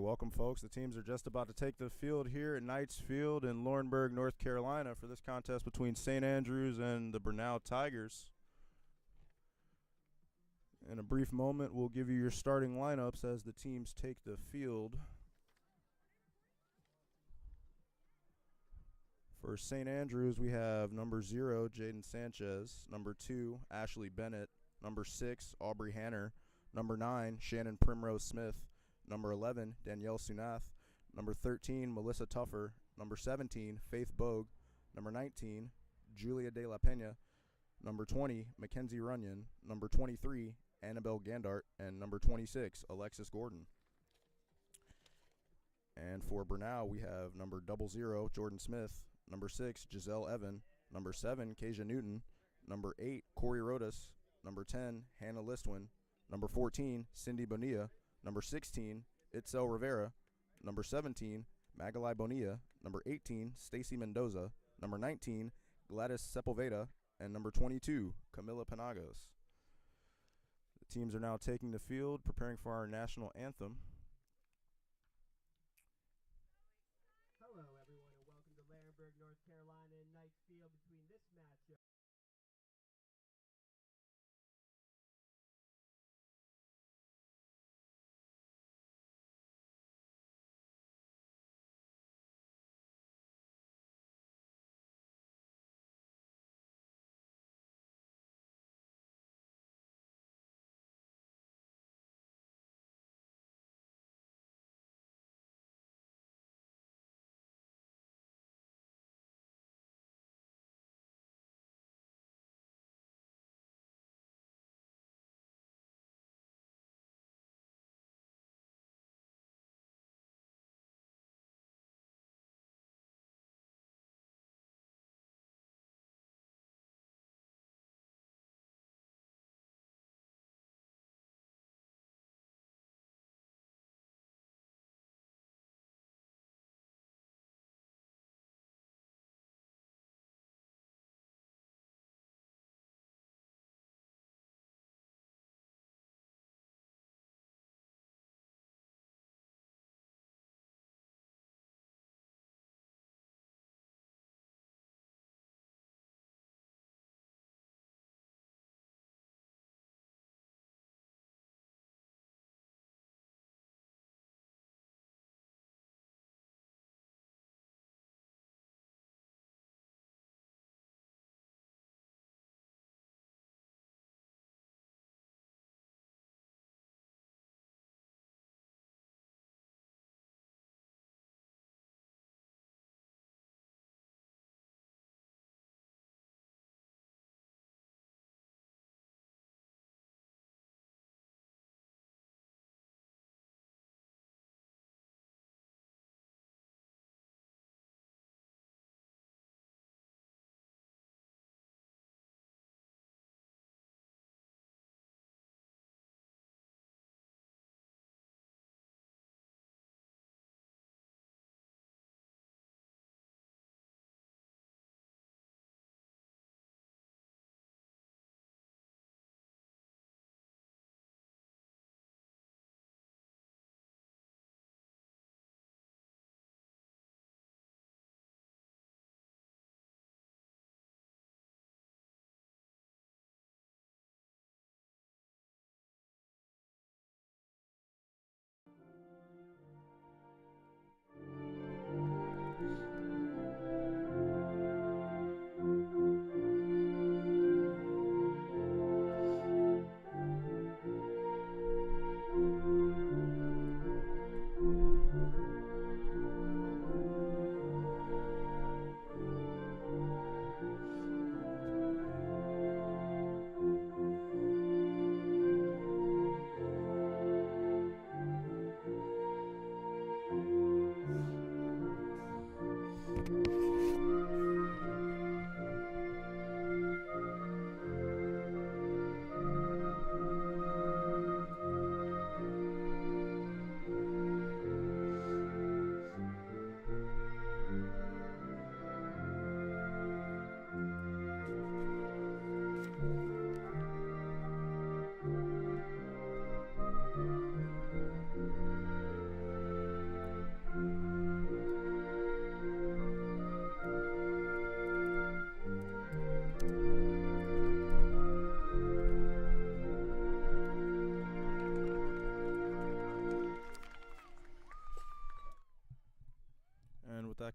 welcome, folks. The teams are just about to take the field here at Knights Field in Laurinburg, North Carolina, for this contest between St. Andrews and the Brenau Tigers. In a brief moment, we'll give you your starting lineups as the teams take the field. For St. Andrews, we have number 0, Jaden Sanchez, number 2, Ashley Bennett, number 6, Aubrey Hanner, number 9, Shannon Primrose Smith, number 11, Danielle Sunath, number 13, Melissa Tuffer, number 17, Faith Bogue, number 19, Julia De La Pena, number 20, Mackenzie Runyon, number 23, Annabelle Gandart, and number 26, Alexis Gordon. And for Brenau, we have number 00, Jordan Smith, number 6, Giselle Evan, number 7, Kasia Newton, number 8, Corey Rodas, number 10, Hannah Listwin, number 14, Cindy Bonilla, number 16, Itzel Rivera, number 17, Magalai Bonilla, number 18, Stacy Mendoza, number 19, Gladys Sepulveda, and number 22, Camila Panagos. The teams are now taking the field, preparing for our national anthem. Hello, everyone, and welcome to Laurinburg, North Carolina, and Knights Field between this matchup.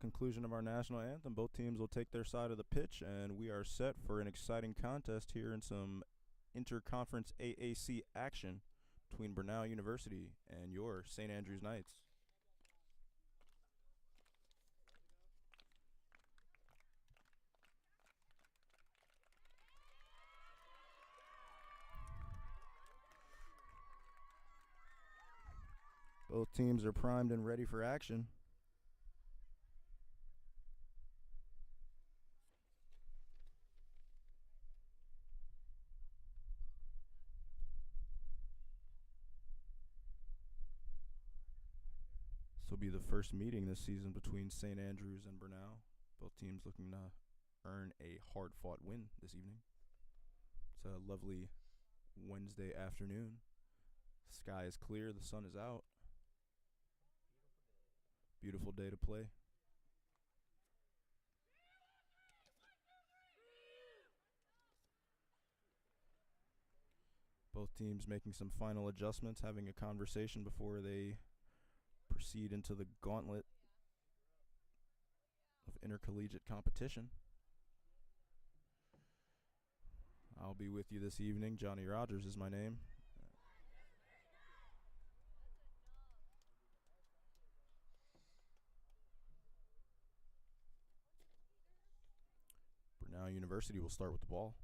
conclusion of our national anthem, both teams will take their side of the pitch, and we are set for an exciting contest here in some interconference AAC action between Brenau University and your St. Andrews Knights. Both teams are primed and ready for action. This will be the first meeting this season between St. Andrews and Brenau. Both teams looking to earn a hard-fought win this evening. It's a lovely Wednesday afternoon. Sky is clear, the sun is out. Beautiful day to play. Both teams making some final adjustments, having a conversation before they proceed into the gauntlet of intercollegiate competition. I'll be with you this evening. Johnny Rogers is my name. Brenau University will start with the ball.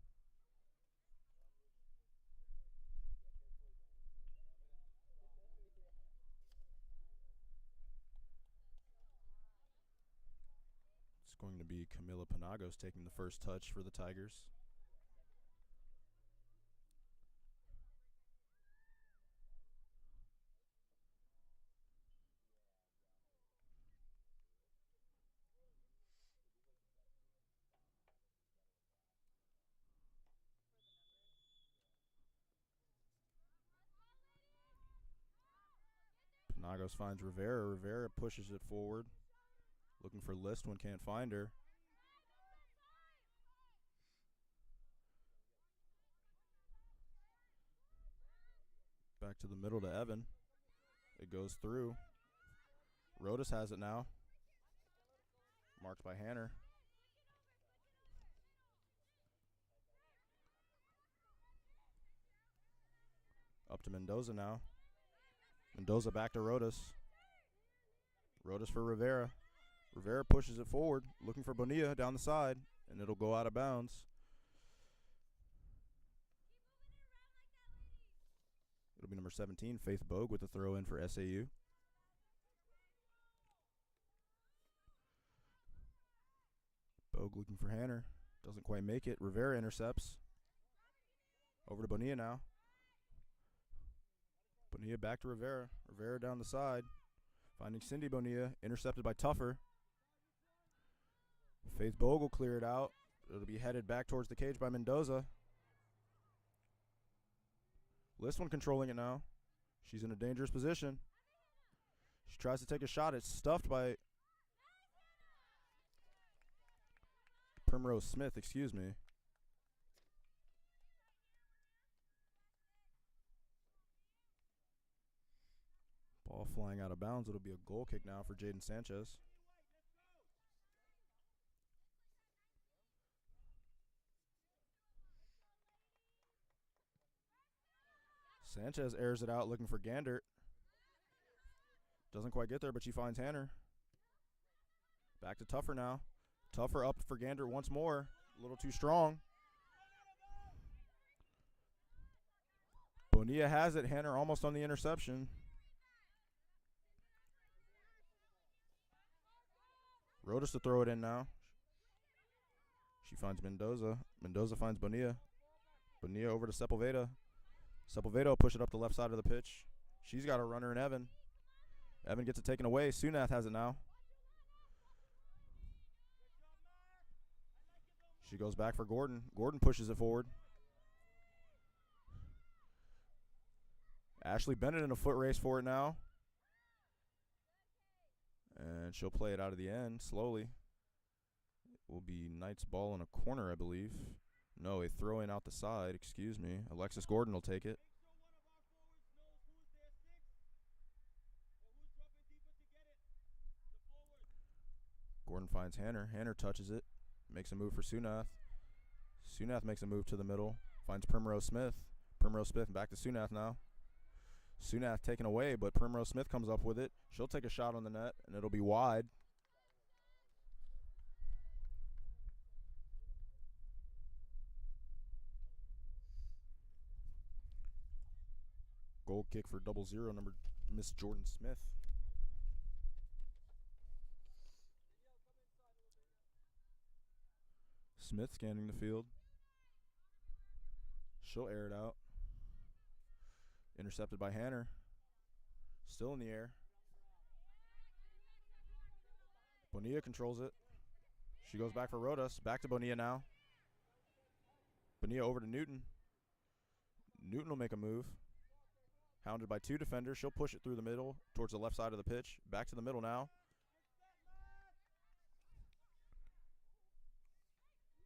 It's going to be Camila Panagos taking the first touch for the Tigers. Panagos finds Rivera. Rivera pushes it forward. Looking for Listwin, can't find her. Back to the middle to Evan. It goes through. Rodas has it now. Marked by Hanner. Up to Mendoza now. Mendoza back to Rodas. Rodas for Rivera. Rivera pushes it forward, looking for Bonilla down the side, and it'll go out of bounds. It'll be number 17, Faith Bogue, with the throw in for SAU. Bogue looking for Hanner. Doesn't quite make it. Rivera intercepts. Over to Bonilla now. Bonilla back to Rivera. Rivera down the side. Finding Cindy Bonilla. Intercepted by Tuffer. Faith Bogue will clear it out. It'll be headed back towards the cage by Mendoza. Listwin controlling it now. She's in a dangerous position. She tries to take a shot. It's stuffed by Primrose Smith, excuse me. Ball flying out of bounds. It'll be a goal kick now for Jaden Sanchez. Sanchez airs it out looking for Gandert. Doesn't quite get there, but she finds Hanner. Back to Tuffer now. Tuffer up for Gandert once more. A little too strong. Bonilla has it. Hanner almost on the interception. Rodas to throw it in now. She finds Mendoza. Mendoza finds Bonilla. Bonilla over to Sepulveda. Sepulveda will push it up the left side of the pitch. She's got a runner in Evan. Evan gets it taken away. Sunath has it now. She goes back for Gordon. Gordon pushes it forward. Ashley Bennett in a foot race for it now. And she'll play it out of the end slowly. It will be Knight's ball in a corner, I believe. No, a throw in out the side, excuse me. Alexis Gordon will take it. finds Hanner. Hanner touches it. Makes a move for Sunath. Sunath makes a move to the middle. Finds Primrose Smith. Primrose Smith back to Sunath now. Sunath taken away, but Primrose Smith comes up with it. She'll take a shot on the net, and it'll be wide. Goal kick for 0-0, number Miss Jordan Smith. Smith scanning the field. She'll air it out. Intercepted by Hanner. Still in the air. Bonilla controls it. She goes back for Rodas. Back to Bonilla now. Bonilla over to Newton. Newton will make a move. Hounded by two defenders. She'll push it through the middle towards the left side of the pitch. Back to the middle now.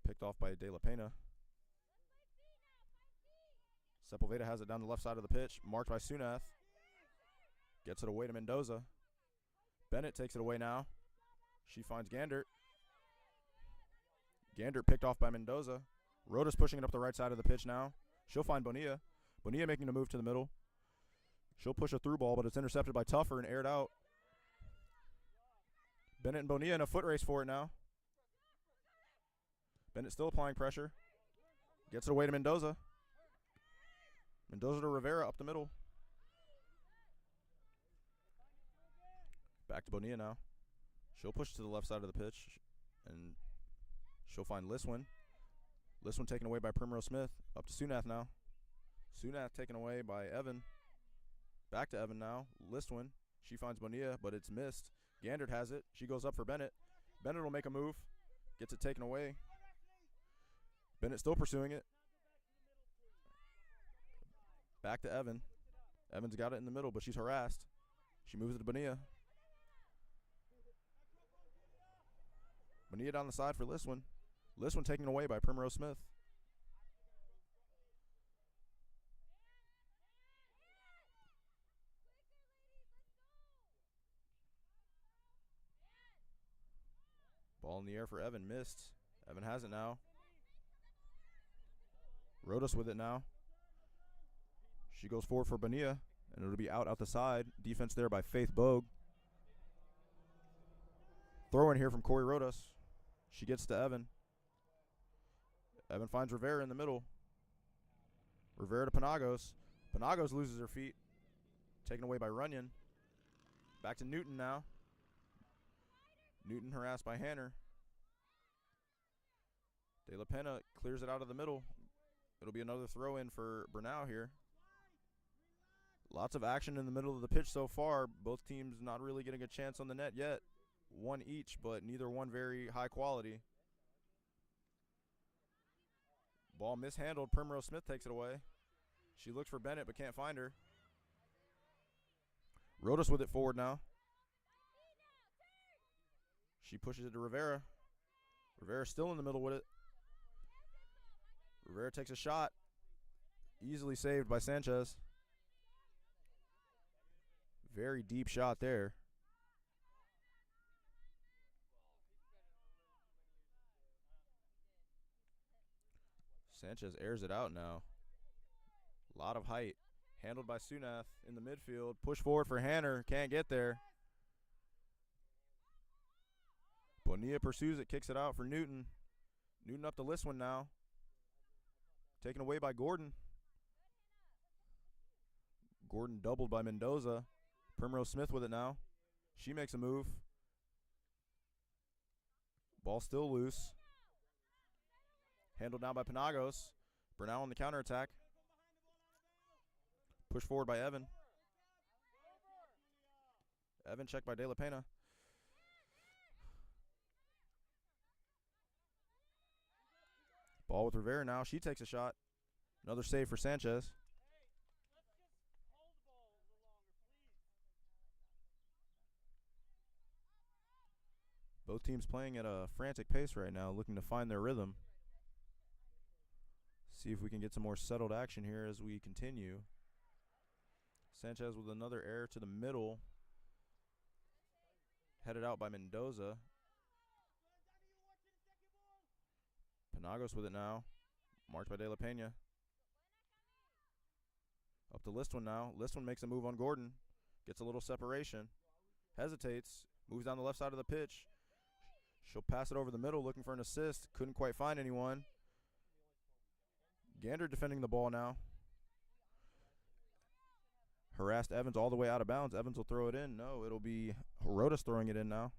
Picked off by De La Pena. Sepulveda has it down the left side of the pitch. Marked by Sunath. Gets it away to Mendoza. Bennett takes it away now. She finds Gandert. Gandert picked off by Mendoza. Rhoda's pushing it up the right side of the pitch now. She'll find Bonilla. Bonilla making a move to the middle. She'll push a through ball, but it's intercepted by Tuffer and aired out. Bennett and Bonilla in a foot race for it now. Bennett still applying pressure. Gets it away to Mendoza. Mendoza to Rivera up the middle. Back to Bonilla now. She'll push to the left side of the pitch, and she'll find Liswin. Liswin taken away by Primrose Smith. Up to Sunath now. Sunath taken away by Evan. Back to Evan now. Liswin. She finds Bonilla, but it's missed. Gandert has it. She goes up for Bennett. Bennett will make a move. Gets it taken away. Bennett still pursuing it. Back to Evan. Evan's got it in the middle, but she's harassed. She moves it to Bonilla. Bonilla down the side for Liswin. Liswin taken away by Primrose Smith. Ball in the air for Evan. Missed. Evan has it now. Rodas with it now. She goes forward for Bonilla, and it'll be out the side. Defense there by Faith Bogue. Throw in here from Corey Rodas. She gets to Evan. Evan finds Rivera in the middle. Rivera to Panagos. Panagos loses her feet. Taken away by Runyon. Back to Newton now. Newton harassed by Hanner. De La Pena clears it out of the middle. It'll be another throw in for Brenau here. Lots of action in the middle of the pitch so far. Both teams not really getting a chance on the net yet. One each, but neither one very high quality. Ball mishandled. Primrose Smith takes it away. She looks for Bennett but can't find her. Rodas with it forward now. She pushes it to Rivera. Rivera still in the middle with it. Rivera takes a shot. Easily saved by Sanchez. Very deep shot there. Sanchez airs it out now. A lot of height. Handled by Sunath in the midfield. Push forward for Hanner. Can't get there. Bonilla pursues it. Kicks it out for Newton. Newton up to Liswin now. Taken away by Gordon. Gordon doubled by Mendoza. Primrose Smith with it now. She makes a move. Ball still loose. Handled now by Panagos. Brenau on the counterattack. Push forward by Evan. Evan checked by De La Pena. Ball with Rivera now. She takes a shot. Another save for Sanchez. Both teams playing at a frantic pace right now, looking to find their rhythm. See if we can get some more settled action here as we continue. Sanchez with another error to the middle. Headed out by Mendoza. Penagos with it now. Marked by De La Pena. Up to Listwin now. Listwin makes a move on Gordon. Gets a little separation. Hesitates. Moves down the left side of the pitch. She'll pass it over the middle looking for an assist. Couldn't quite find anyone. Gander defending the ball now. Harassed Evans all the way out of bounds. Evans will throw it in. No, it'll be Herodas throwing it in now.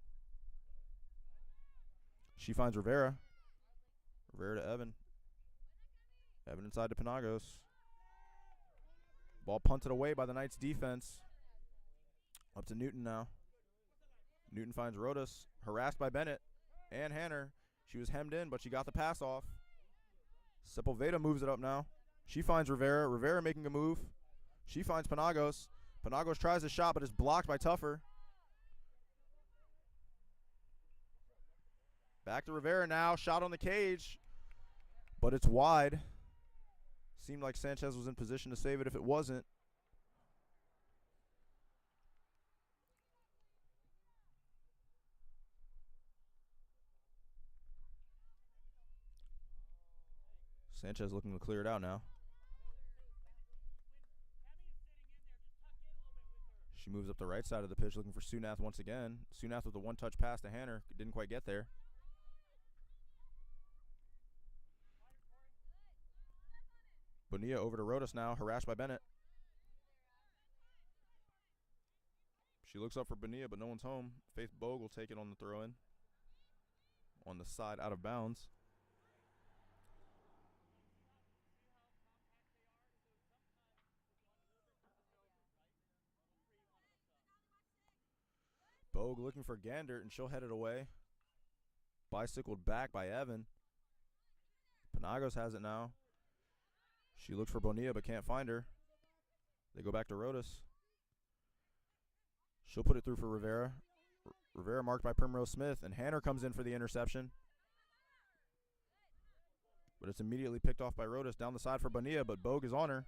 She finds Rivera. Rivera to Evan. Evan inside to Penagos. Ball punted away by the Knights defense. Up to Newton now. Newton finds Rodas. Harassed by Bennett and Hanner. She was hemmed in, but she got the pass off. Sepulveda moves it up now. She finds Rivera. Rivera making a move. She finds Penagos. Penagos tries a shot, but is blocked by Tuffer. Back to Rivera now. Shot on the cage, but it's wide. Seemed like Sanchez was in position to save it if it wasn't. Sanchez looking to clear it out now. She moves up the right side of the pitch looking for Sunath once again. Sunath with a one-touch pass to Hanner. Didn't quite get there. Bonilla over to Rodas now, harassed by Bennett. She looks up for Bonilla, but no one's home. Faith Bogue will take it on the throw-in. On the side, out of bounds. Bogue looking for Gandert, and she'll head it away. Bicycled back by Evan. Penagos has it now. She looks for Bonilla, but can't find her. They go back to Rodas. She'll put it through for Rivera. Rivera marked by Primrose Smith, and Hanner comes in for the interception. But it's immediately picked off by Rodas down the side for Bonilla, but Bogue is on her.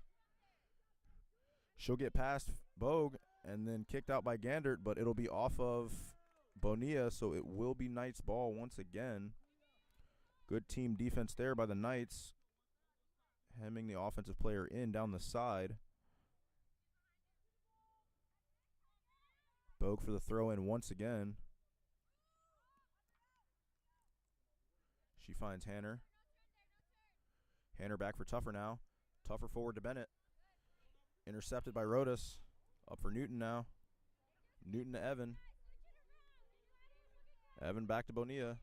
She'll get past Bogue and then kicked out by Gandert, but it'll be off of Bonilla, so it will be Knights ball once again. Good team defense there by the Knights. Hemming the offensive player in down the side. Bogue for the throw-in once again. She finds Hanner. Hanner back for Tuffer now. Tuffer forward to Bennett. Intercepted by Rodas. Up for Newton now. Newton to Evan. Evan back to Bonilla.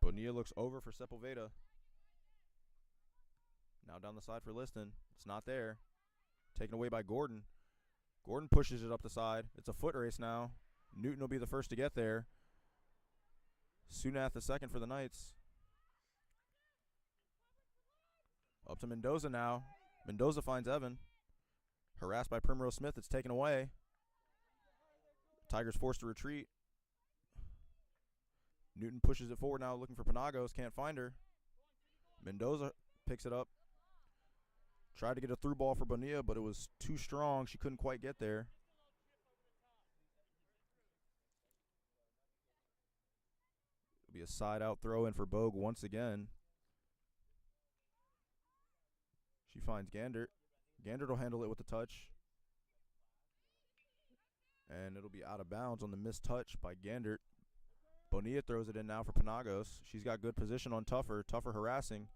Bonilla looks over for Sepulveda. Now down the side for Liston. It's not there. Taken away by Gordon. Gordon pushes it up the side. It's a foot race now. Newton will be the first to get there. Sunath the second for the Knights. Up to Mendoza now. Mendoza finds Evan. Harassed by Primrose Smith. It's taken away. Tigers forced to retreat. Newton pushes it forward now looking for Penagos. Can't find her. Mendoza picks it up. Tried to get a through ball for Bonilla, but it was too strong. She couldn't quite get there. It'll be a side out throw in for Bogue once again. She finds Gandert. Gandert will handle it with a touch. And it'll be out of bounds on the missed touch by Gandert. Bonilla throws it in now for Penagos. She's got good position on Tuffer. Tuffer harassing.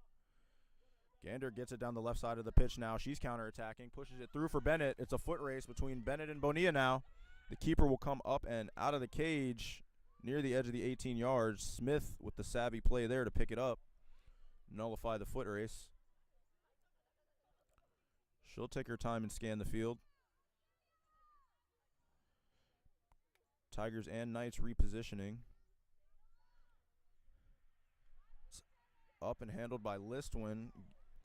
Gander gets it down the left side of the pitch now. She's counterattacking. Pushes it through for Bennett. It's a foot race between Bennett and Bonilla now. The keeper will come up and out of the cage near the edge of the 18 yards. Smith with the savvy play there to pick it up. Nullify the foot race. She'll take her time and scan the field. Tigers and Knights repositioning. It's up and handled by Listwin.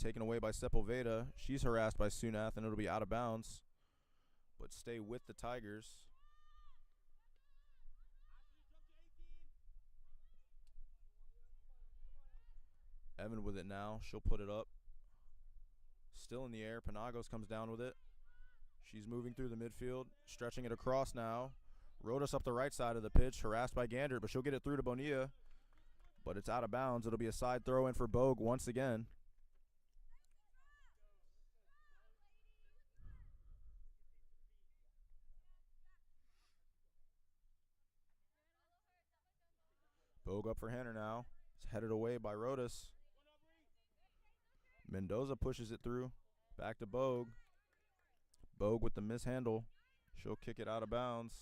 Taken away by Sepulveda. She's harassed by Sunath, and it'll be out of bounds. But stay with the Tigers. Evan with it now. She'll put it up. Still in the air. Penagos comes down with it. She's moving through the midfield. Stretching it across now. Rodas up the right side of the pitch. Harassed by Gander, but she'll get it through to Bonilla. But it's out of bounds. It'll be a side throw in for Bogue once again. Bogue up for Hanner now. It's headed away by Rodas. Mendoza pushes it through. Back to Bogue. Bogue with the mishandle. She'll kick it out of bounds.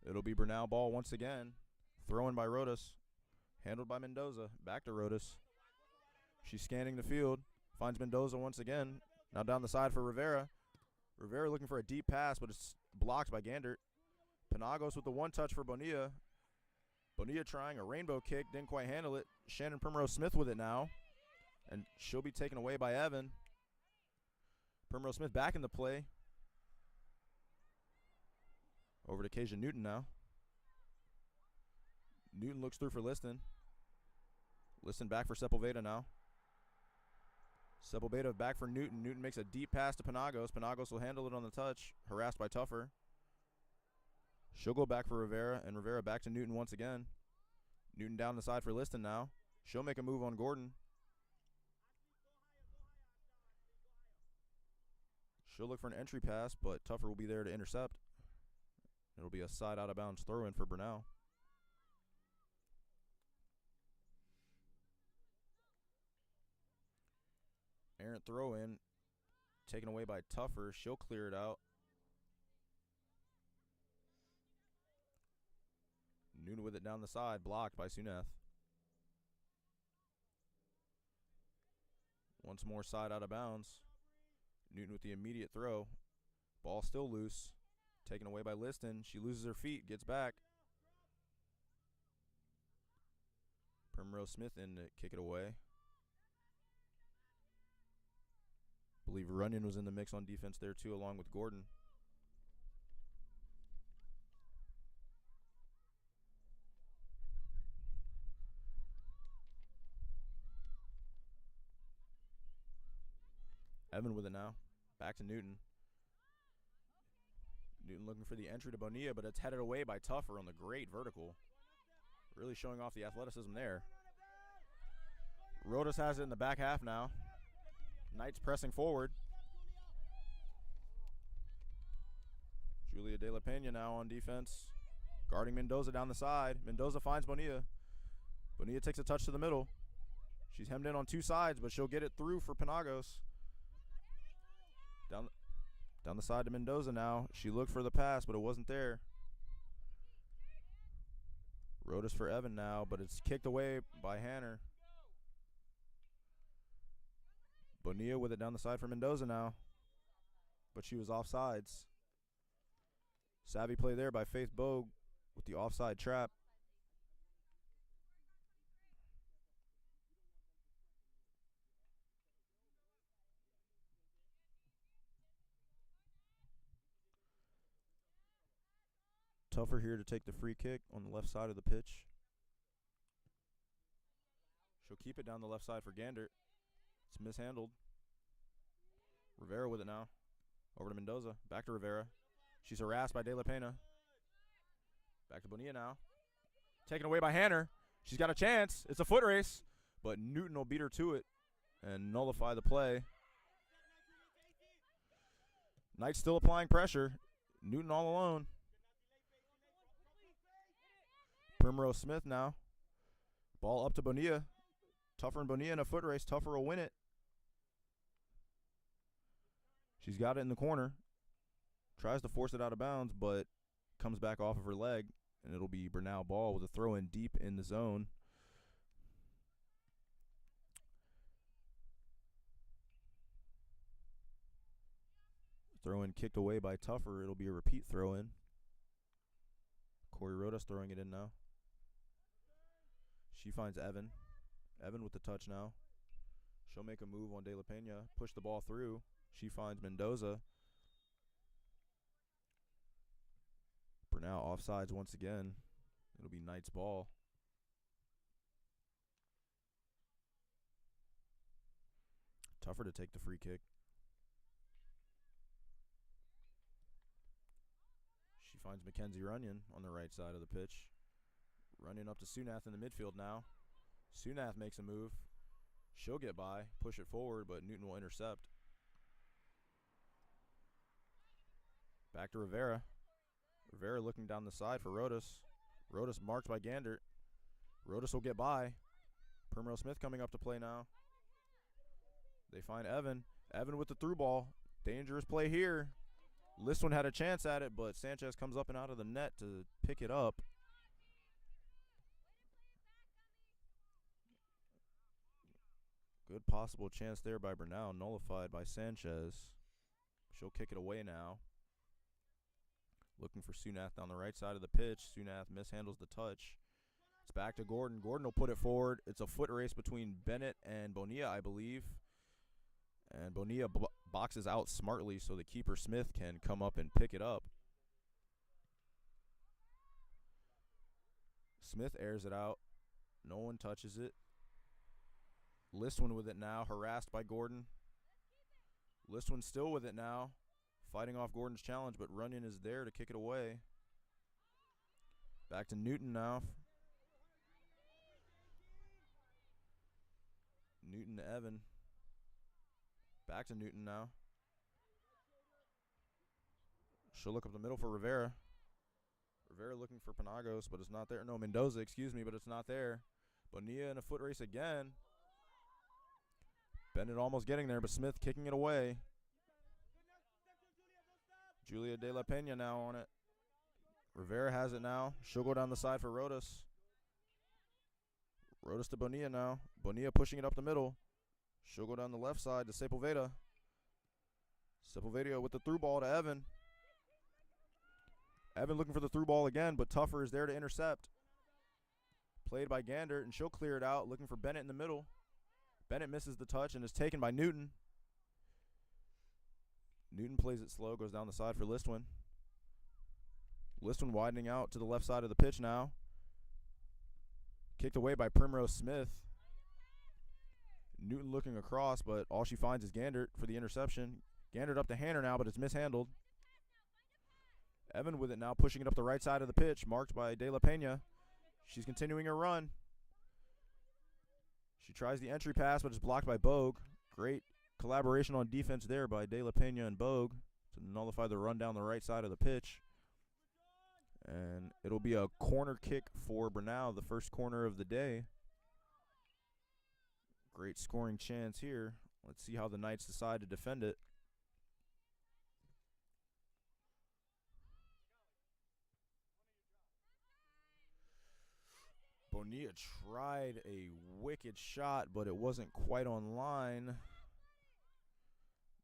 It'll be Brenau ball once again. Thrown by Rodas. Handled by Mendoza. Back to Rodas. She's scanning the field. Finds Mendoza once again. Now down the side for Rivera. Rivera looking for a deep pass, but it's blocked by Gandert. Penagos with the one touch for Bonilla. Bonilla trying a rainbow kick. Didn't quite handle it. Shannon Primrose Smith with it now. And she'll be taken away by Evan. Primrose Smith back in the play. Over to Kasia Newton now. Newton looks through for Liston. Liston back for Sepulveda now. Sepulveda back for Newton. Newton makes a deep pass to Penagos. Penagos will handle it on the touch. Harassed by Tuffer. She'll go back for Rivera, and Rivera back to Newton once again. Newton down the side for Liston now. She'll make a move on Gordon. She'll look for an entry pass, but Tuffer will be there to intercept. It'll be a side out of bounds throw in for Brenau. Errant throw in, taken away by Tuffer. She'll clear it out. Newton with it down the side, blocked by Suneth. Once more side out of bounds. Newton with the immediate throw. Ball still loose. Taken away by Liston. She loses her feet, gets back. Primrose Smith in to kick it away. Believe Runyon was in the mix on defense there too, along with Gordon. Evan with it now. Back to Newton. Newton looking for the entry to Bonilla, but it's headed away by Tuffer on the great vertical. Really showing off the athleticism there. Rodas has it in the back half now. Knights pressing forward. Julia De La Pena now on defense. Guarding Mendoza down the side. Mendoza finds Bonilla. Bonilla takes a touch to the middle. She's hemmed in on two sides, but she'll get it through for Penagos. Down the side to Mendoza now. She looked for the pass, but it wasn't there. Rodas for Evan now, but it's kicked away by Hanner. Bonilla with it down the side for Mendoza now, but she was offsides. Savvy play there by Faith Bogue with the offside trap. Tuffer here to take the free kick on the left side of the pitch. She'll keep it down the left side for Gandert. It's mishandled. Rivera with it now. Over to Mendoza. Back to Rivera. She's harassed by De La Pena. Back to Bonilla now. Taken away by Hanner. She's got a chance. It's a foot race. But Newton will beat her to it and nullify the play. Knights still applying pressure. Newton all alone. Primrose Smith now. Ball up to Bonilla. Tuffer and Bonilla in a foot race. Tuffer will win it. She's got it in the corner. Tries to force it out of bounds, but comes back off of her leg. And it'll be Brenau ball with a throw in deep in the zone. Throw in kicked away by Tuffer. It'll be a repeat throw in. Corey Rodas throwing it in now. She finds Evan. Evan with the touch now. She'll make a move on De La Pena. Push the ball through. She finds Mendoza. Brenau offsides once again. It'll be Knight's ball. Tuffer to take the free kick. She finds Mackenzie Runyon on the right side of the pitch. Running up to Sunath in the midfield now. Sunath makes a move. She'll get by, push it forward, but Newton will intercept. Back to Rivera. Rivera looking down the side for Rodas. Rodas marked by Gandert. Rodas will get by. Primrose Smith coming up to play now. They find Evan. Evan with the through ball. Dangerous play here. Listwin had a chance at it, but Sanchez comes up and out of the net to pick it up. Good possible chance there by Brenau, nullified by Sanchez. She'll kick it away now. Looking for Sunath on the right side of the pitch. Sunath mishandles the touch. It's back to Gordon. Gordon will put it forward. It's a foot race between Bennett and Bonilla, I believe. And Bonilla boxes out smartly so the keeper Smith can come up and pick it up. Smith airs it out. No one touches it. Listwin with it now, harassed by Gordon. Listwin still with it now, fighting off Gordon's challenge, but Runyon is there to kick it away. Back to Newton now. Newton to Evan. Back to Newton now. She'll look up the middle for Rivera. Rivera looking for Panagos, but it's not there. No, Mendoza, excuse me, but it's not there. Bonilla in a foot race again. Bennett almost getting there, but Smith kicking it away. Julia De La Pena now on it. Rivera has it now. She'll go down the side for Rodas. Rodas to Bonilla now. Bonilla pushing it up the middle. She'll go down the left side to Sepulveda. Sepulveda with the through ball to Evan. Evan looking for the through ball again, but Tuffer is there to intercept. Played by Gandert, and she'll clear it out, looking for Bennett in the middle. Bennett misses the touch and is taken by Newton. Newton plays it slow, goes down the side for Listwin. Listwin widening out to the left side of the pitch now. Kicked away by Primrose Smith. Newton looking across, but all she finds is Gandert for the interception. Gandert up to Hanner now, but it's mishandled. Evan with it now, pushing it up the right side of the pitch, marked by De La Pena. She's continuing her run. She tries the entry pass, but it's blocked by Bogue. Great collaboration on defense there by De La Pena and Bogue to nullify the run down the right side of the pitch. And it'll be a corner kick for Brenau, the first corner of the day. Great scoring chance here. Let's see how the Knights decide to defend it. Bonilla tried a wicked shot, but it wasn't quite on line.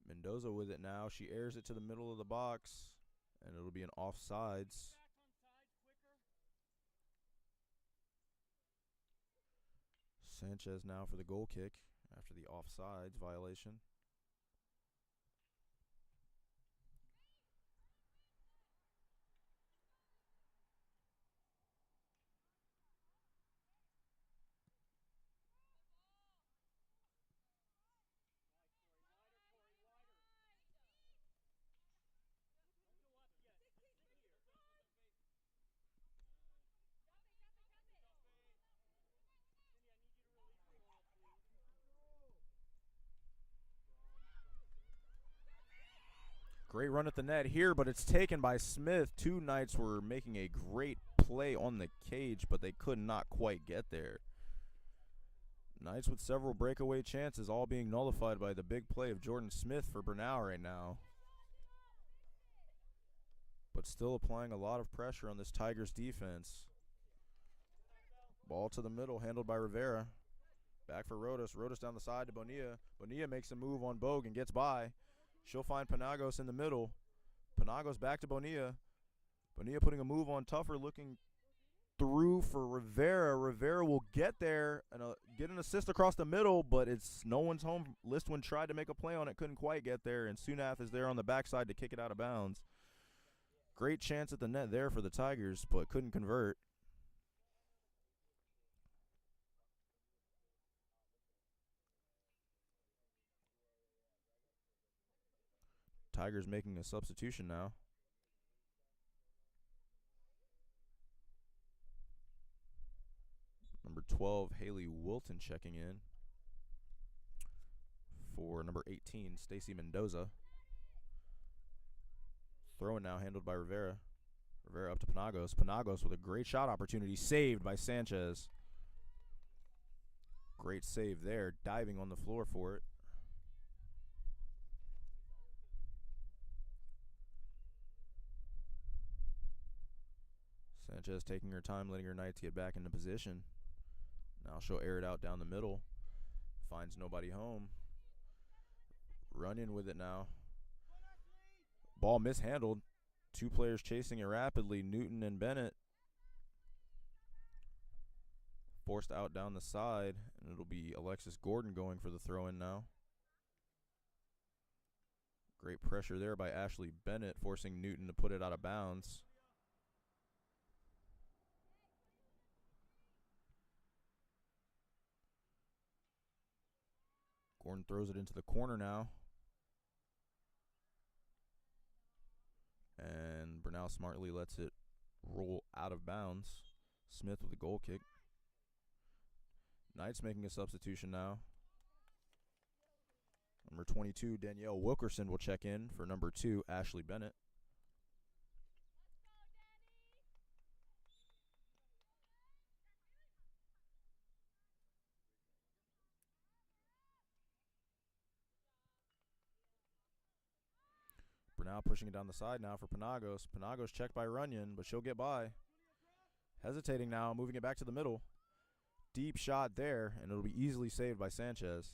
Mendoza with it now. She airs it to the middle of the box, and it'll be an offsides. Sanchez now for the goal kick after the offsides violation. Great run at the net here, but it's taken by Smith. Two Knights were making a great play on the cage, but they could not quite get there. Knights with several breakaway chances, all being nullified by the big play of Jordan Smith for Brenau right now. But still applying a lot of pressure on this Tigers defense. Ball to the middle, handled by Rivera. Back for Rodas. Rodas down the side to Bonilla. Bonilla makes a move on Bogue and gets by. She'll find Panagos in the middle. Panagos back to Bonilla. Bonilla putting a move on Tuffer, looking through for Rivera. Rivera will get there and get an assist across the middle, but it's no one's home. Listwin tried to make a play on it, couldn't quite get there, and Sunath is there on the backside to kick it out of bounds. Great chance at the net there for the Tigers, but couldn't convert. Tigers making a substitution now. 12, Haley Wilton checking in. For number 18, Stacy Mendoza. Throwing now, handled by Rivera. Rivera up to Penagos. Penagos with a great shot opportunity, saved by Sanchez. Great save there, diving on the floor for it. Sanchez taking her time, letting her Knights get back into position. Now she'll air it out down the middle. Finds nobody home. Runyon with it now. Ball mishandled. Two players chasing it rapidly, Newton and Bennett. Forced out down the side, and it'll be Alexis Gordon going for the throw-in now. Great pressure there by Ashley Bennett, forcing Newton to put it out of bounds. Gordon throws it into the corner now. And Brenau smartly lets it roll out of bounds. Smith with a goal kick. Knights making a substitution now. Number 22, Danielle Wilkerson will check in for number 2, Ashley Bennett. Brenau pushing it down the side now for Penagos. Penagos checked by Runyon, but she'll get by. Hesitating now, moving it back to the middle. Deep shot there, and it'll be easily saved by Sanchez.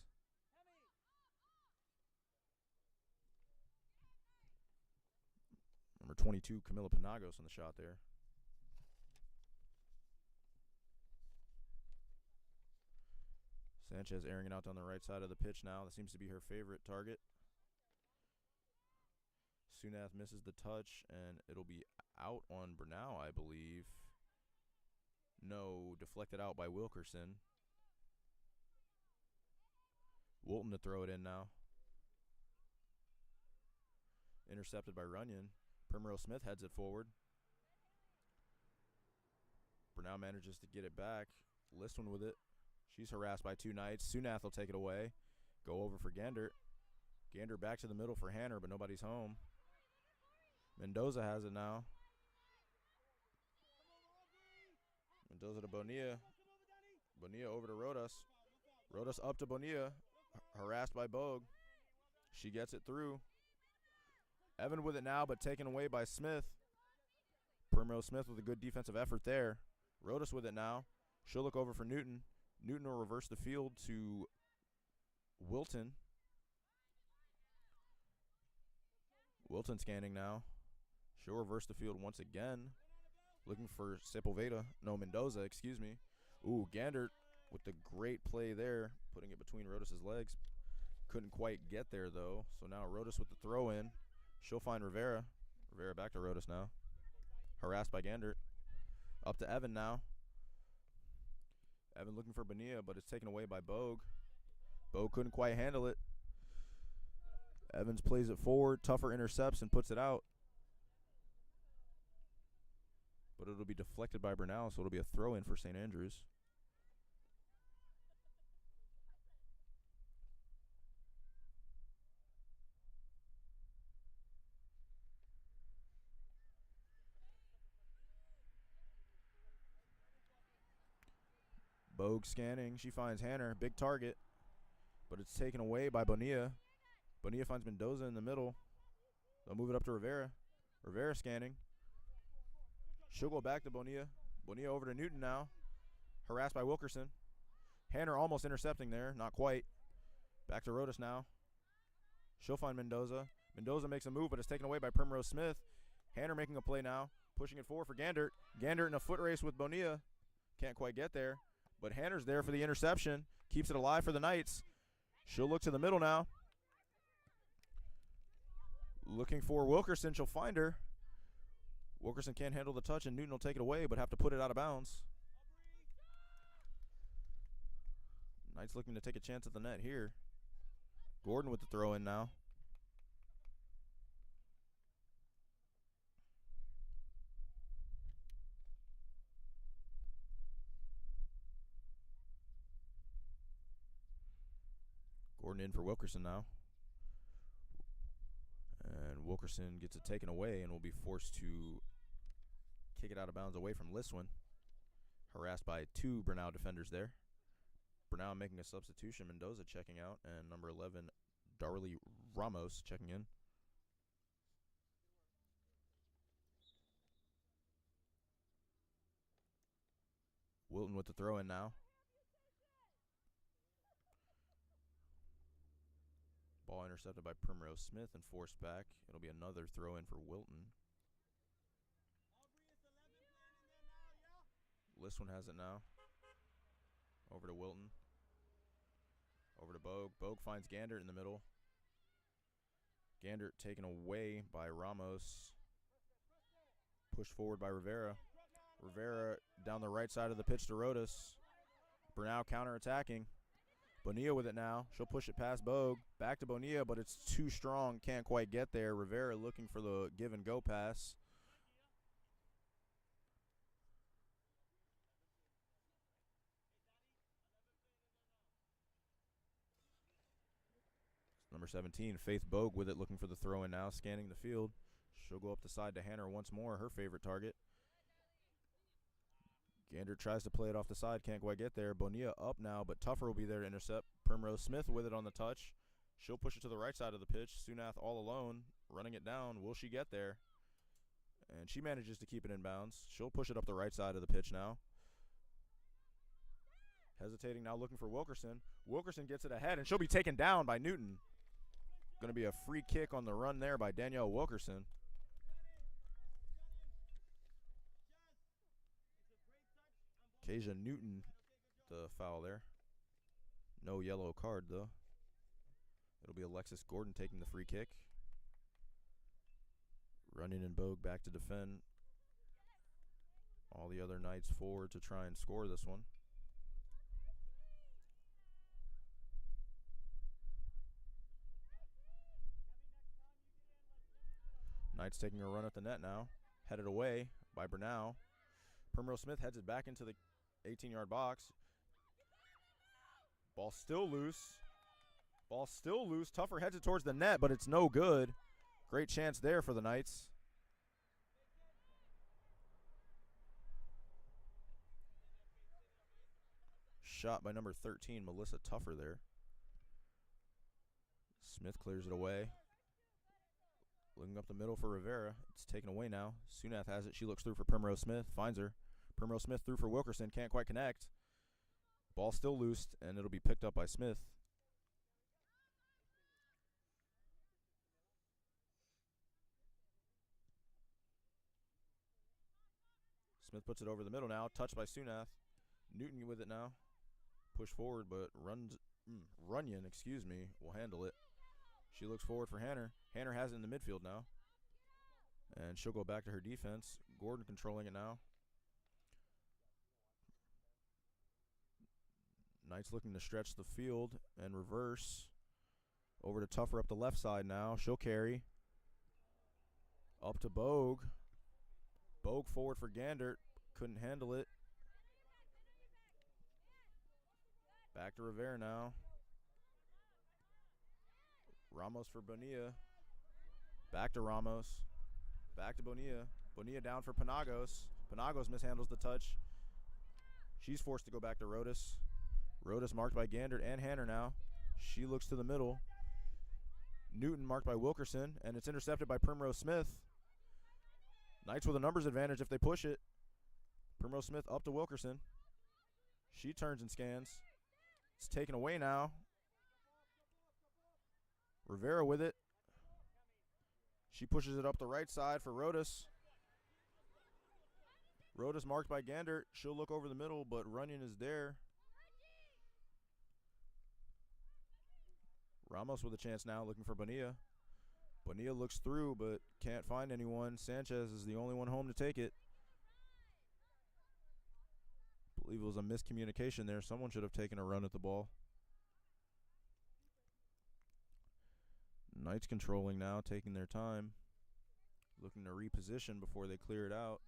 Number 22, Camila Penagos on the shot there. Sanchez airing it out down the right side of the pitch now. That seems to be her favorite target. Sunath misses the touch, and it'll be out on Brenau, I believe. No, deflected out by Wilkerson. Wilton to throw it in now. Intercepted by Runyon. Primrose Smith heads it forward. Brenau manages to get it back. Listwin with it. She's harassed by two Knights. Sunath will take it away. Go over for Gander. Gander back to the middle for Hanner, but nobody's home. Mendoza has it now. Mendoza to Bonilla. Bonilla over to Rodas. Rodas up to Bonilla. Harassed by Bogue. She gets it through. Evan with it now, but taken away by Smith. Primrose Smith with a good defensive effort there. Rodas with it now. She'll look over for Newton. Newton will reverse the field to Wilton. Wilton scanning now. She'll reverse the field once again. Looking for Sepulveda. No, Mendoza, excuse me. Ooh, Gander with the great play there. Putting it between Rodas' legs. Couldn't quite get there, though. So now Rodas with the throw in. She'll find Rivera. Rivera back to Rodas now. Harassed by Gander. Up to Evan now. Evan looking for Bonilla, but it's taken away by Bogue. Bogue couldn't quite handle it. Evans plays it forward. Tougher intercepts and puts it out. But it'll be deflected by Brenau, so it'll be a throw-in for St. Andrews. Bogue scanning. She finds Hanner. Big target. But it's taken away by Bonilla. Bonilla finds Mendoza in the middle. They'll move it up to Rivera. Rivera scanning. She'll go back to Bonilla. Bonilla over to Newton now. Harassed by Wilkerson. Hanner almost intercepting there. Not quite. Back to Rodas now. She'll find Mendoza. Mendoza makes a move, but it's taken away by Primrose Smith. Hanner making a play now. Pushing it forward for Gander. Gander in a foot race with Bonilla. Can't quite get there. But Hanner's there for the interception. Keeps it alive for the Knights. She'll look to the middle now. Looking for Wilkerson. She'll find her. Wilkerson can't handle the touch, and Newton will take it away, but have to put it out of bounds. Knights looking to take a chance at the net here. Gordon with the throw in now. Gordon in for Wilkerson now. And Wilkerson gets it taken away and will be forced to kick it out of bounds away from Listwin. Harassed by 2 Brenau defenders there. Brenau making a substitution. Mendoza checking out. And number 11, Darley Ramos checking in. Wilton with the throw in now. Ball intercepted by Primrose Smith and forced back. It'll be another throw in for Wilton. Listwin has it now. Over to Wilton. Over to Bogue. Bogue finds Gandert in the middle. Gandert taken away by Ramos. Pushed forward by Rivera. Rivera down the right side of the pitch to Rodas. Brenau counterattacking. Bonilla with it now. She'll push it past Bogue. Back to Bonilla, but it's too strong. Can't quite get there. Rivera looking for the give-and-go pass. Number 17, Faith Bogue with it, looking for the throw-in now, scanning the field. She'll go up the side to Hanner once more, her favorite target. Gander tries to play it off the side, can't quite get there. Bonilla up now, but Tougher will be there to intercept. Primrose Smith with it on the touch. She'll push it to the right side of the pitch. Sunath all alone, running it down. Will she get there? And she manages to keep it in bounds. She'll push it up the right side of the pitch now. Hesitating now, looking for Wilkerson. Wilkerson gets it ahead, and she'll be taken down by Newton. Going to be a free kick on the run there by Danielle Wilkerson. Kasia Newton, the foul there. No yellow card, though. It'll be Alexis Gordon taking the free kick. Runyon and Bogue back to defend. All the other Knights forward to try and score this one. Knights taking a run at the net now. Headed away by Brenau. Primrose Smith heads it back into the 18-yard box. Ball still loose. Ball still loose. Tougher heads it towards the net, but it's no good. Great chance there for the Knights. Shot by number 13, Melissa Tougher there. Smith clears it away. Looking up the middle for Rivera. It's taken away now. Sunath has it. She looks through for Primrose Smith. Finds her. Primrose Smith through for Wilkerson. Can't quite connect. Ball still loose, and it'll be picked up by Smith. Smith puts it over the middle now. Touched by Sunath. Newton with it now. Push forward, but Runyon, will handle it. She looks forward for Hanner. Hanner has it in the midfield now. And she'll go back to her defense. Gordon controlling it now. Knights looking to stretch the field and reverse. Over to Tougher up the left side now. She'll carry. Up to Bogue. Bogue forward for Gandert. Couldn't handle it. Back to Rivera now. Ramos for Bonilla. Back to Ramos. Back to Bonilla. Bonilla down for Panagos. Panagos mishandles the touch. She's forced to go back to Rodas. Rodas marked by Gandert and Hanner now. She looks to the middle. Newton marked by Wilkerson, and it's intercepted by Primrose Smith. Knights with a numbers advantage if they push it. Primrose Smith up to Wilkerson. She turns and scans. It's taken away now. Rivera with it. She pushes it up the right side for Rodas. Rodas marked by Gandert. She'll look over the middle, but Runyon is there. Ramos with a chance now, looking for Bonilla. Bonilla looks through, but can't find anyone. Sanchez is the only one home to take it. I believe it was a miscommunication there. Someone should have taken a run at the ball. Knights controlling now, taking their time. Looking to reposition before they clear it out.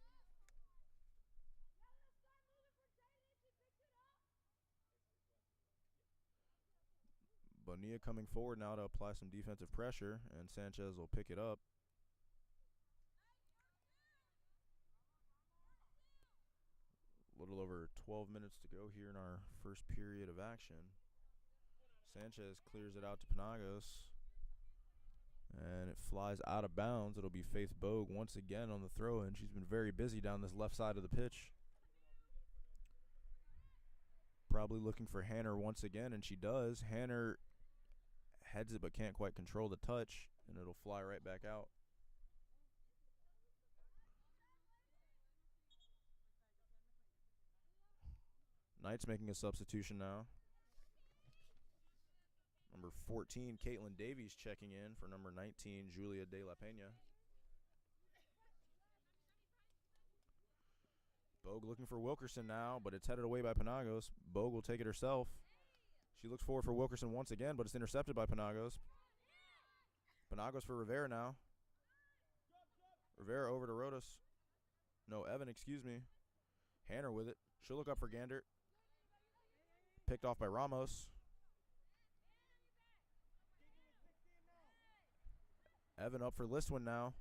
Bonilla coming forward now to apply some defensive pressure, and Sanchez will pick it up. A little over 12 minutes to go here in our first period of action. Sanchez clears it out to Penagos, and it flies out of bounds. It'll be Faith Bogue once again on the throw-in. She's been very busy down this left side of the pitch. Probably looking for Hanner once again, and she does. Hanner heads it but can't quite control the touch, and it'll fly right back out. Knight's making a substitution now. Number 14, Caitlin Davies checking in for number 19, Julia De La Pena. Bogue looking for Wilkerson now, but it's headed away by Penagos. Bogue will take it herself. She looks forward for Wilkerson once again, but it's intercepted by Penagos. Penagos for Rivera now. Rivera over to Rodas. No, Evan, excuse me. Hanner with it. She'll look up for Gandert. Picked off by Ramos. Evan up for Listwin now.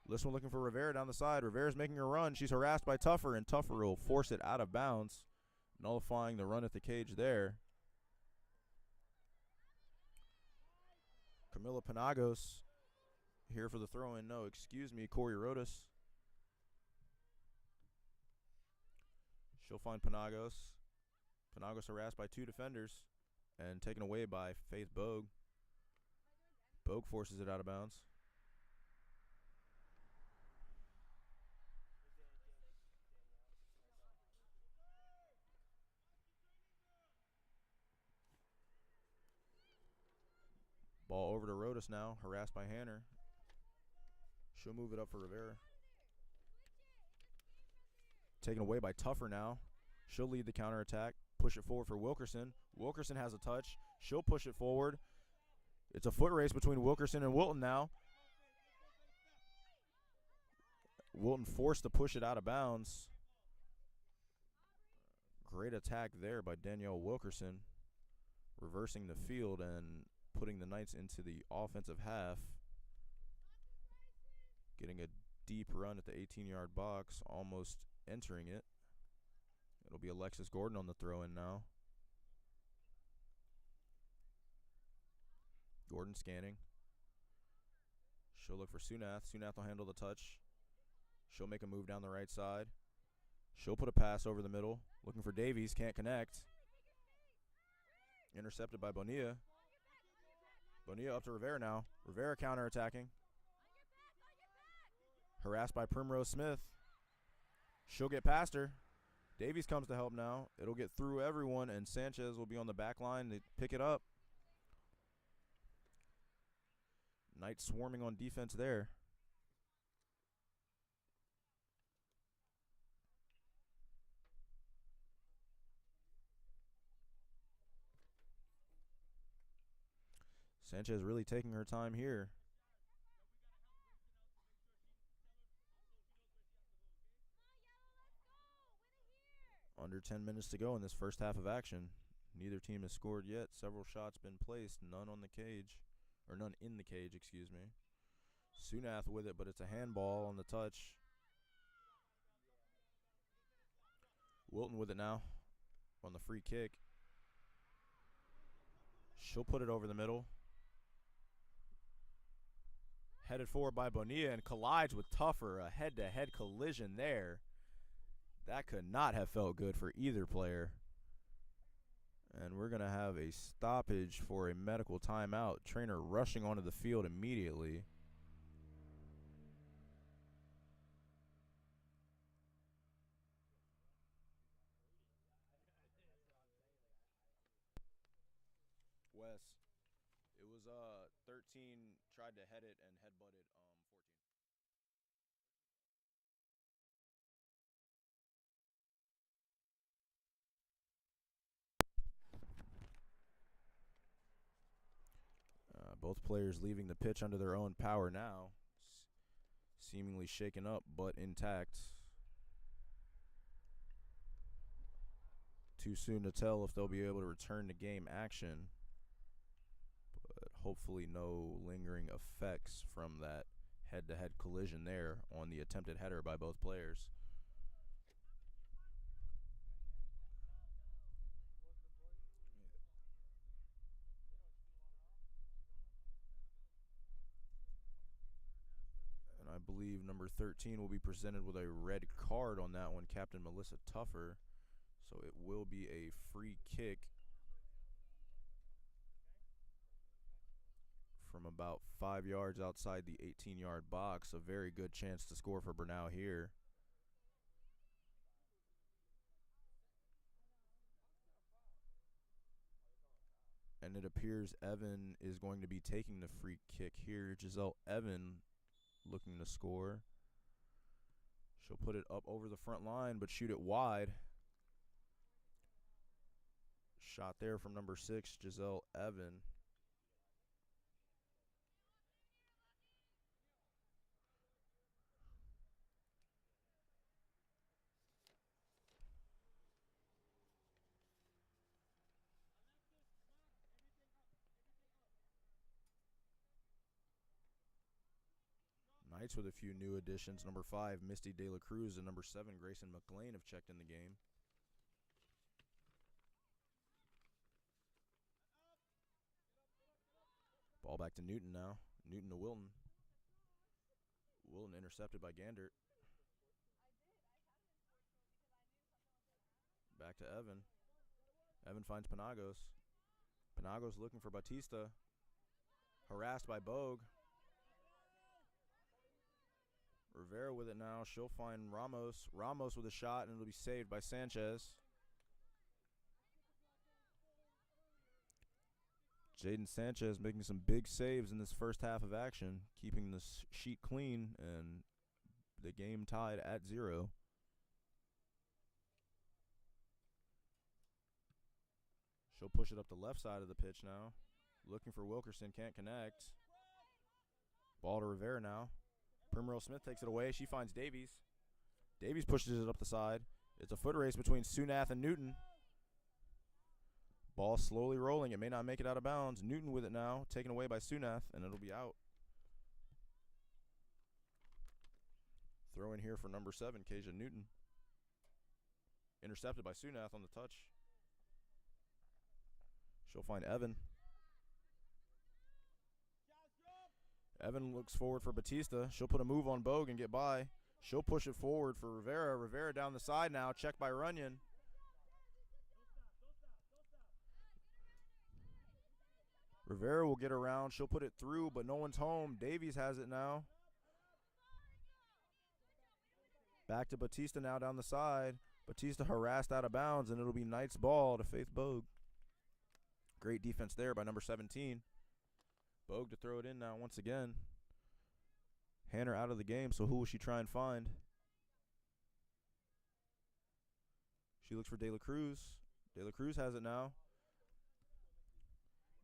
Listwin looking for Rivera down the side. Rivera's making a run. She's harassed by Tuffer, and Tuffer will force it out of bounds, nullifying the run at the cage there. Camila Penagos here for the throw-in. No, excuse me, Corey Rodas. She'll find Penagos. Penagos harassed by two defenders and taken away by Faith Bogue. Bogue forces it out of bounds. Ball over to Rodas now, harassed by Hanner. She'll move it up for Rivera. Taken away by Tuffer now. She'll lead the counterattack. Push it forward for Wilkerson. Wilkerson has a touch. She'll push it forward. It's a foot race between Wilkerson and Wilton now. Wilton forced to push it out of bounds. Great attack there by Danielle Wilkerson, reversing the field and putting the Knights into the offensive half. Getting a deep run at the 18-yard box, almost entering it. It'll be Alexis Gordon on the throw-in now. Gordon scanning. She'll look for Sunath. Sunath will handle the touch. She'll make a move down the right side. She'll put a pass over the middle. Looking for Davies. Can't connect. Intercepted by Bonilla. Bonilla up to Rivera now. Rivera counterattacking. Harassed by Primrose Smith. She'll get past her. Davies comes to help now. It'll get through everyone, and Sanchez will be on the back line to pick it up. Knights swarming on defense there. Sanchez really taking her time here. Under 10 minutes to go in this first half of action. Neither team has scored yet. Several shots been placed, none on the cage. Or none in the cage, excuse me. Sunath with it, but it's a handball on the touch. Wilton with it now on the free kick. She'll put it over the middle. Headed forward by Bonilla and collides with Tuffer. A head-to-head collision there. That could not have felt good for either player. And we're going to have a stoppage for a medical timeout. Trainer rushing onto the field immediately. Wes, it was 13 tried to head it and headbutted 14. Both players leaving the pitch under their own power now. Seemingly shaken up, but intact. Too soon to tell if they'll be able to return to game action. hopefully no lingering effects from that head-to-head collision there on the attempted header by both players. And I believe number 13 will be presented with a red card on that one, Captain Melissa Tuffer. So it will be a free kick from about 5 yards outside the 18-yard box. A very good chance to score for Brenau here. And it appears Evan is going to be taking the free kick here. Giselle Evan looking to score. She'll put it up over the front line, but shoot it wide. Shot there from number 6, Giselle Evan. Knights with a few new additions. Number 5, Misty De La Cruz, and number 7, Grayson McLean have checked in the game. Ball back to Newton now. Newton to Wilton. Wilton intercepted by Gandert. Back to Evan. Evan finds Panagos. Panagos looking for Batista. Harassed by Bogue. Rivera with it now. She'll find Ramos. Ramos with a shot, and it'll be saved by Sanchez. Jaden Sanchez making some big saves in this first half of action, keeping the sheet clean, and the game tied at 0. She'll push it up the left side of the pitch now. Looking for Wilkerson, can't connect. Ball to Rivera now. Primrose Smith takes it away. She finds Davies. Davies pushes it up the side. It's a foot race between Sunath and Newton. Ball slowly rolling. It may not make it out of bounds. Newton with it now, taken away by Sunath, and it'll be out. Throw in here for number 7, Kasia Newton. Intercepted by Sunath on the touch. She'll find Evan. Evan looks forward for Batista. She'll put a move on Bogue and get by. She'll push it forward for Rivera. Rivera down the side now, checked by Runyon. Rivera will get around. She'll put it through, but no one's home. Davies has it now. Back to Batista now down the side. Batista harassed out of bounds, and it'll be Knight's ball to Faith Bogue. Great defense there by number 17. Bogue to throw it in now once again. Hanner out of the game, so who will she try and find? She looks for De La Cruz. De La Cruz has it now.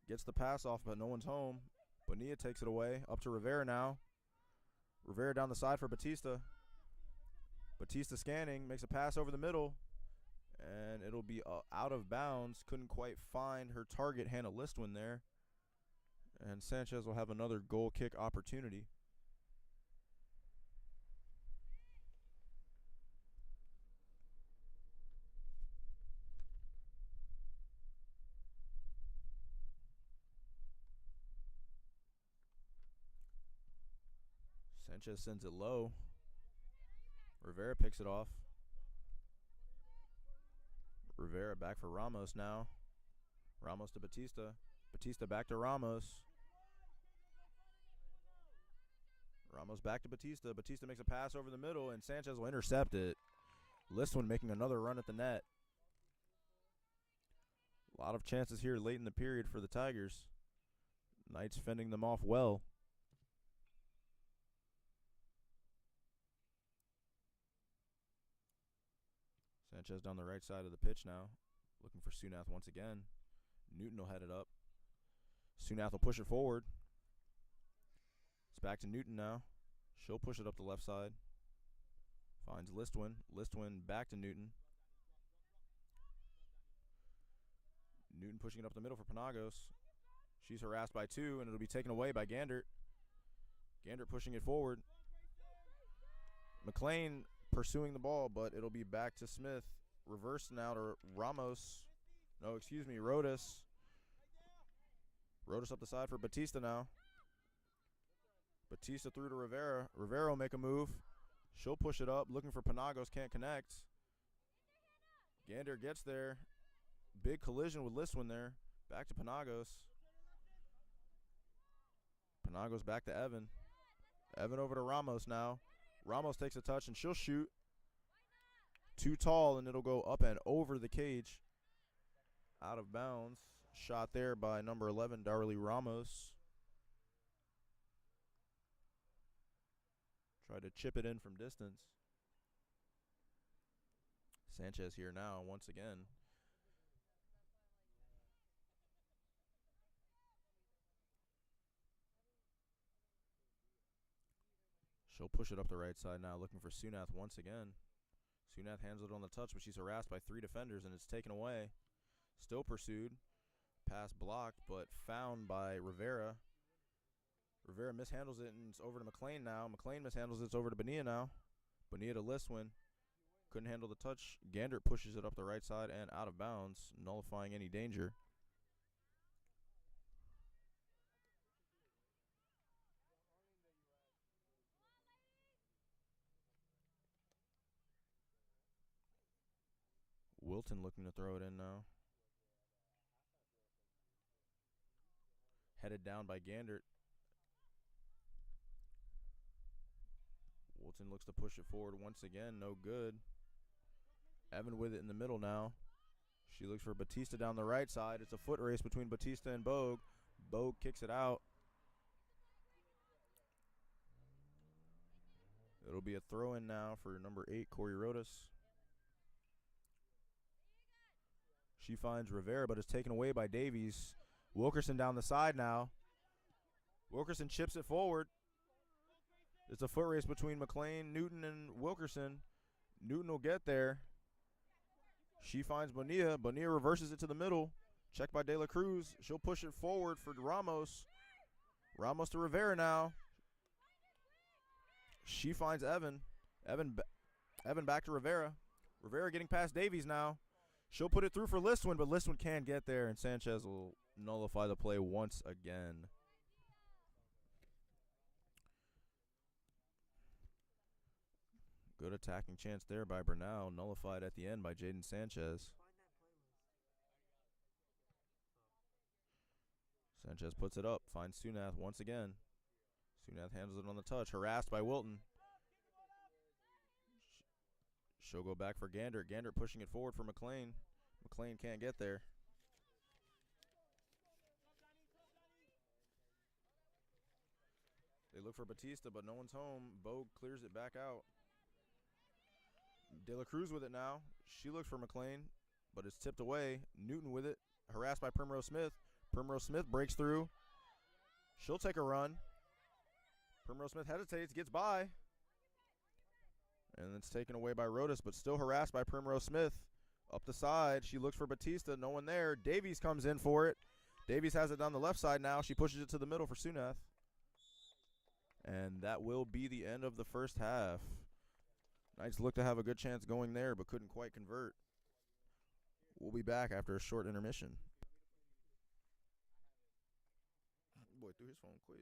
Gets the pass off, but no one's home. Bonilla takes it away. Up to Rivera now. Rivera down the side for Batista. Batista scanning, makes a pass over the middle, and it'll be out of bounds. Couldn't quite find her target, Hannah Listwin, there. And Sanchez will have another goal kick opportunity. Sanchez sends it low. Rivera picks it off. Rivera back for Ramos now. Ramos to Batista. Batista back to Ramos. Ramos back to Batista. Batista makes a pass over the middle, and Sanchez will intercept it. Listwin making another run at the net. A lot of chances here late in the period for the Tigers. Knights fending them off well. Sanchez down the right side of the pitch now. Looking for Sunath once again. Newton will head it up. Sunath will push it forward. It's back to Newton now. She'll push it up the left side. Finds Listwin. Listwin back to Newton. Newton pushing it up the middle for Panagos. She's harassed by 2, and it'll be taken away by Gandert. Gandert pushing it forward. McLean pursuing the ball, but it'll be back to Smith. Reverse now to Ramos. No, excuse me, Rodas. Rodas up the side for Batista now. Batista through to Rivera. Rivera will make a move. She'll push it up, looking for Panagos, can't connect. Gander gets there. Big collision with Listwin there. Back to Panagos. Panagos back to Evan. Evan over to Ramos now. Ramos takes a touch, and she'll shoot. Too tall, and it'll go up and over the cage. Out of bounds. Shot there by number 11, Darley Ramos. Tried to chip it in from distance. Sanchez here now once again. She'll push it up the right side now, looking for Sunath once again. Sunath handles it on the touch, but she's harassed by 3 defenders, and it's taken away. Still pursued. Pass blocked, but found by Rivera. Rivera mishandles it, and it's over to McLean now. McLean mishandles it. It's over to Bonilla now. Bonilla to Listwin. Couldn't handle the touch. Gandert pushes it up the right side and out of bounds, nullifying any danger. Wilton looking to throw it in now. Headed down by Gandert. Wilton looks to push it forward once again. No good. Evan with it in the middle now. She looks for Batista down the right side. It's a foot race between Batista and Bogue. Bogue kicks it out. It'll be a throw-in now for number 8, Corey Rodas. She finds Rivera, but is taken away by Davies. Wilkerson down the side now. Wilkerson chips it forward. It's a foot race between McLean, Newton, and Wilkerson. Newton will get there. She finds Bonilla. Bonilla reverses it to the middle. Checked by De La Cruz. She'll push it forward for Ramos. Ramos to Rivera now. She finds Evan. Evan back to Rivera. Rivera getting past Davies now. She'll put it through for Listwin, but Listwin can't get there, and Sanchez will nullify the play once again. Good attacking chance there by Brenau, nullified at the end by Jaden Sanchez. Sanchez puts it up, finds Sunath once again. Sunath handles it on the touch, harassed by Wilton. She'll go back for Gandert. Gandert pushing it forward for McLean. McLean can't get there. They look for Batista, but no one's home. Bogue clears it back out. De La Cruz with it now. She looks for McLean, but it's tipped away. Newton with it, harassed by Primrose Smith. Primrose Smith breaks through. She'll take a run. Primrose Smith hesitates, gets by. And it's taken away by Rodas, but still harassed by Primrose Smith. Up the side, she looks for Batista, no one there. Davies comes in for it. Davies has it down the left side now. She pushes it to the middle for Sunath. And that will be the end of the first half. Knights look to have a good chance going there, but couldn't quite convert. We'll be back after a short intermission. Boy, threw his phone quick.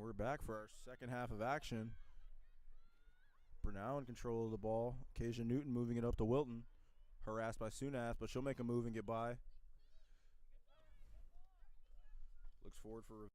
we're back for our second half of action. Brenau in control of the ball. Kasia Newton moving it up to Wilton. Harassed by Sunath, but she'll make a move and get by. Looks forward for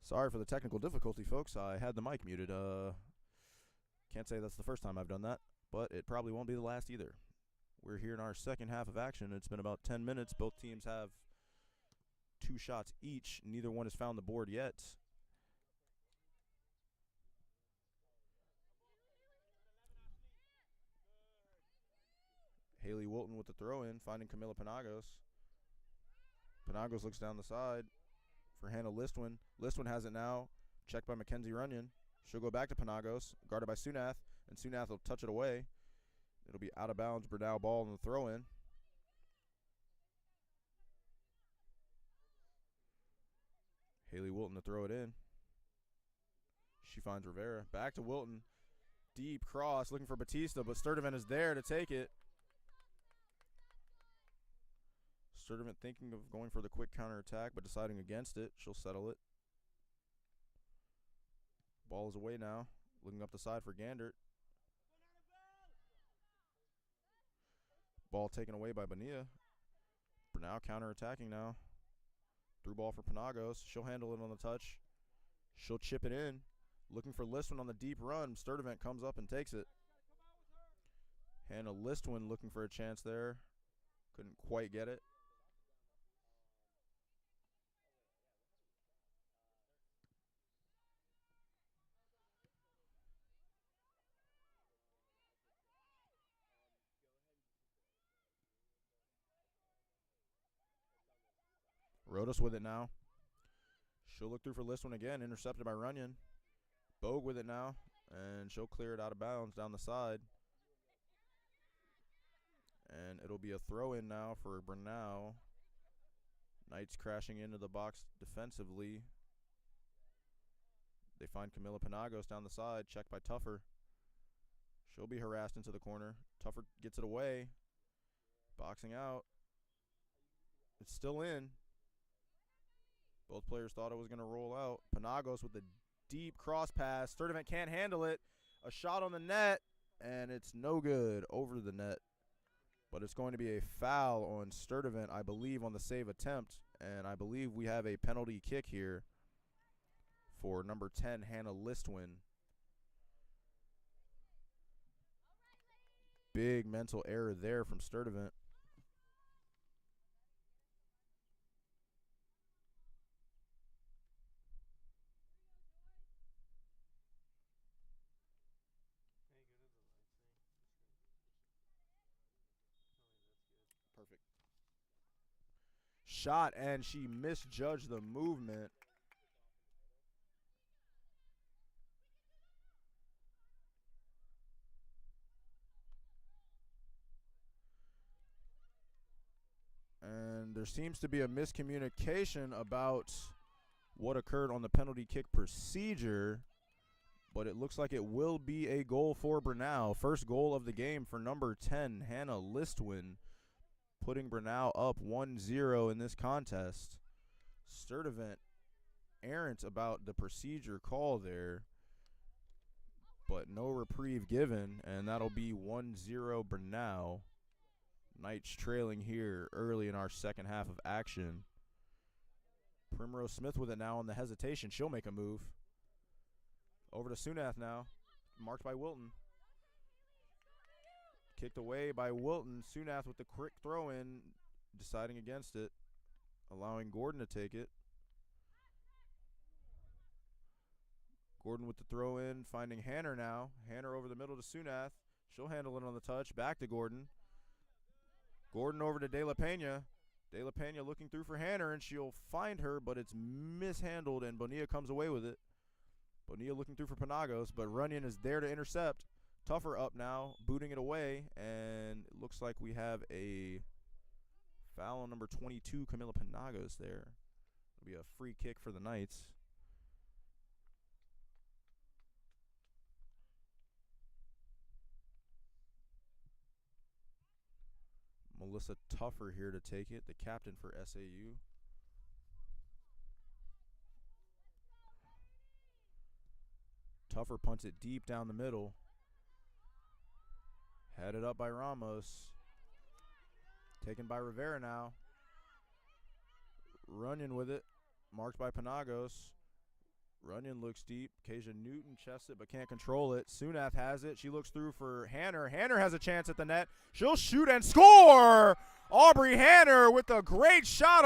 Sorry for the technical difficulty, folks. I had the mic muted. Can't say that's the first time I've done that, but it probably won't be the last either. We're here in our second half of action. It's been about 10 minutes. Both teams have 2 shots each. Neither one has found the board yet. Haley Wilton with the throw-in, finding Camila Penagos. Penagos looks down the side for Hannah Listwin. Listwin has it now. Checked by Mackenzie Runyon. She'll go back to Penagos, guarded by Sunath, and Sunath will touch it away. It'll be out of bounds. Brenau ball in the throw-in. Haley Wilton to throw it in. She finds Rivera. Back to Wilton. Deep cross, looking for Batista, but Sturdivant is there to take it. Sturdivant thinking of going for the quick counterattack, but deciding against it. She'll settle it. Ball is away now. Looking up the side for Gandert. Ball taken away by Bonilla. Brenau counterattacking now. Through ball for Penagos. She'll handle it on the touch. She'll chip it in. Looking for Listwin on the deep run. Sturdivant comes up and takes it. Hannah Listwin looking for a chance there. Couldn't quite get it. Rodas with it now. She'll look through for Listwin again. Intercepted by Runyon. Bogue with it now. And she'll clear it out of bounds down the side. And it'll be a throw-in now for Brenau. Knights crashing into the box defensively. They find Camila Penagos down the side. Checked by Tuffer. She'll be harassed into the corner. Tuffer gets it away. Boxing out. It's still in. Both players thought it was going to roll out. Penagos with the deep cross pass. Sturdivant can't handle it. A shot on the net, and it's no good over the net. But it's going to be a foul on Sturdivant, I believe, on the save attempt. And I believe we have a penalty kick here for number 10, Hannah Listwin. Big mental error there from Sturdivant. Perfect. Shot, and she misjudged the movement. And there seems to be a miscommunication about what occurred on the penalty kick procedure, but it looks like it will be a goal for Brenau. First goal of the game for number 10, Hannah Listwin, putting Brenau up 1-0 in this contest. Sturdivant errant about the procedure call there, but no reprieve given, and that'll be 1-0 Brenau. Knights trailing here early in our second half of action. Primrose Smith with it now on the hesitation. She'll make a move. Over to Sunath now. Marked by Wilton. Kicked away by Wilton. Sunath with the quick throw in. Deciding against it. Allowing Gordon to take it. Gordon with the throw in. Finding Hanner now. Hanner over the middle to Sunath. She'll handle it on the touch. Back to Gordon. Gordon over to De La Pena. De La Pena looking through for Hanner, and she'll find her, but it's mishandled, and Bonilla comes away with it. Bonilla looking through for Penagos, but Runyon is there to intercept. Tuffer up now, booting it away, and it looks like we have a foul on number 22, Camila Penagos there. It'll be a free kick for the Knights. Melissa Tuffer here to take it, the captain for SAU. Tuffer punts it deep down the middle. Headed up by Ramos. Taken by Rivera now. Runyon with it. Marked by Penagos. Runyon looks deep. Kasia Newton chests it but can't control it. Sunaf has it. She looks through for Hanner. Hanner has a chance at the net. She'll shoot and score! Aubrey Hanner with a great shot